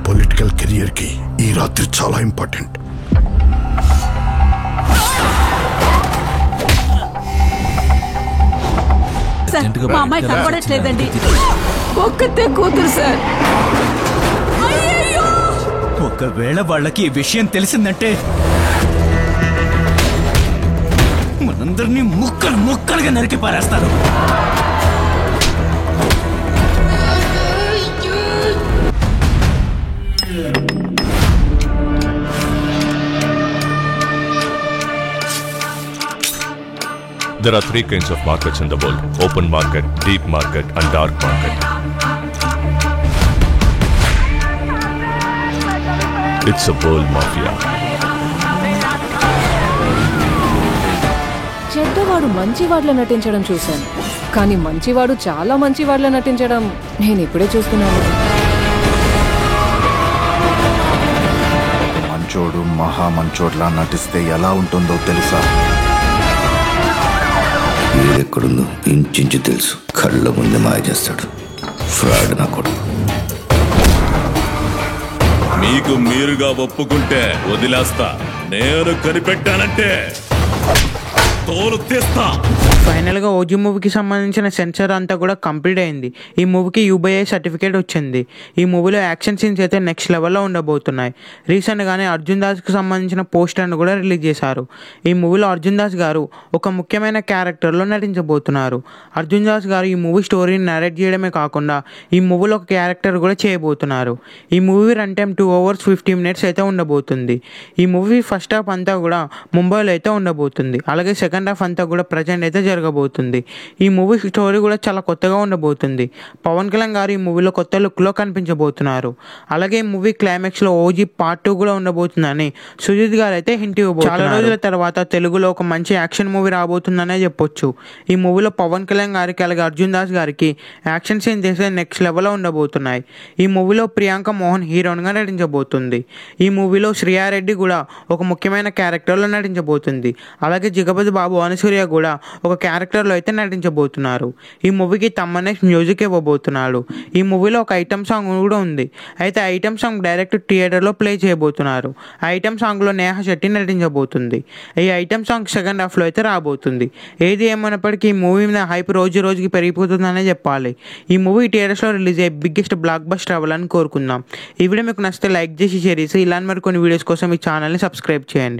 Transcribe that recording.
Political career కి ఈ రాత్రి చాలా ఇంపార్టెంట్. మా అమ్మాయి కనపడట్లేదండి. ఒక్కతే కూతురు సార్. ఒకవేళ వాళ్ళకి ఈ విషయం తెలిసిందంటే మనందరినీ ముక్కలు ముక్కలుగా నరికి పారేస్తారు. There are three kinds of markets in the world: open market, deep market, and dark market. It's a world mafia. చెడ్డవాడు మంచివాడిలో నటించడం చూశాను, కానీ మంచివాడు చాలా మంచివాడిలో నటించడం నేను ఇప్పుడే చూస్తున్నాను. మంచోడు మహా మంచోడ్లా నటిస్తే ఎలా ఉంటుందో తెలుసా? ఎక్కడుందో ఇంచించు తెలుసు. కళ్ళ ముందే మాయ చేస్తాడు. ఫ్రాడ్ నా కొడుకు. మీకు మీరుగా ఒప్పుకుంటే వదిలేస్తా, నేను కనిపెట్టానంటే తోలు తీస్తా. ఫైనల్గా ఓజీ మూవీకి సంబంధించిన సెన్సార్ అంతా కూడా కంప్లీట్ అయింది. ఈ మూవీకి యూబీఐ సర్టిఫికేట్ వచ్చింది. ఈ మూవీలో యాక్షన్ సీన్స్ అయితే నెక్స్ట్ లెవెల్లో ఉండబోతున్నాయి. రీసెంట్గానే అర్జున్ దాస్కి సంబంధించిన పోస్టర్ను కూడా రిలీజ్ చేశారు. ఈ మూవీలో అర్జున్ దాస్ గారు ఒక ముఖ్యమైన క్యారెక్టర్లో నటించబోతున్నారు. అర్జున్ దాస్ గారు ఈ మూవీ స్టోరీని నరేట్ చేయడమే కాకుండా ఈ మూవీలో ఒక క్యారెక్టర్ కూడా చేయబోతున్నారు. ఈ movie run time 2 hours 50 minutes అయితే ఉండబోతుంది. ఈ మూవీ ఫస్ట్ హాఫ్ అంతా కూడా ముంబైలో అయితే ఉండబోతుంది. అలాగే సెకండ్ హాఫ్ అంతా కూడా ప్రజెంట్ అయితే జరగబోతుంది. ఈ మూవీ స్టోరీ కూడా చాలా కొత్తగా ఉండబోతుంది. పవన్ కళ్యాణ్ గారు ఈ మూవీలో కొత్త లుక్లో కనిపించబోతున్నారు. అలాగే ఈ మూవీ క్లైమాక్స్లో ఓజీ పార్ట్ 2 కూడా ఉండబోతుందని సుజిత్ గారు అయితే హింట్ ఇవ్వబోతున్నారు. చాలా రోజుల తర్వాత తెలుగులో ఒక మంచి యాక్షన్ మూవీ రాబోతుందనే చెప్పొచ్చు. ఈ మూవీలో పవన్ కళ్యాణ్ గారికి అలాగే అర్జున్ దాస్ గారికి యాక్షన్ సీన్ చేసే నెక్స్ట్ లెవెల్లో ఉండబోతున్నాయి. ఈ మూవీలో ప్రియాంక మోహన్ హీరోయిన్గా నటించబోతుంది. ఈ మూవీలో శ్రియారెడ్డి కూడా ఒక ముఖ్యమైన క్యారెక్టర్లో నటించబోతుంది. అలాగే జిగపతి బాబు అనసూర్య కూడా ఒక క్యారెక్టర్లో అయితే నటించబోతున్నారు. ఈ మూవీకి తమ్మనే మ్యూజిక్ ఇవ్వబోతున్నాడు. ఈ మూవీలో ఒక ఐటమ్ సాంగ్ కూడా ఉంది. అయితే ఐటమ్ సాంగ్ డైరెక్ట్ థియేటర్లో ప్లే చేయబోతున్నారు. ఐటమ్ సాంగ్లో నేహా శెట్టి నటించబోతుంది. ఈ ఐటమ్ సాంగ్ సెకండ్ హాఫ్లో అయితే రాబోతుంది. ఏది ఏమైనప్పటికీ ఈ మూవీ మీద హైప్ రోజు రోజుకి పెరిగిపోతుందనే చెప్పాలి. ఈ మూవీ థియేటర్స్లో రిలీజ్ అయ్యే బిగ్గెస్ట్ బ్లాక్ బస్టర్ అవ్వాలని కోరుకుందాం. ఈ వీడియో మీకు నచ్చితే లైక్ చేసి షేర్ చేసి ఇలాంటి మరికొన్ని వీడియోస్ కోసం ఈ ఛానల్ని సబ్స్క్రైబ్ చేయండి.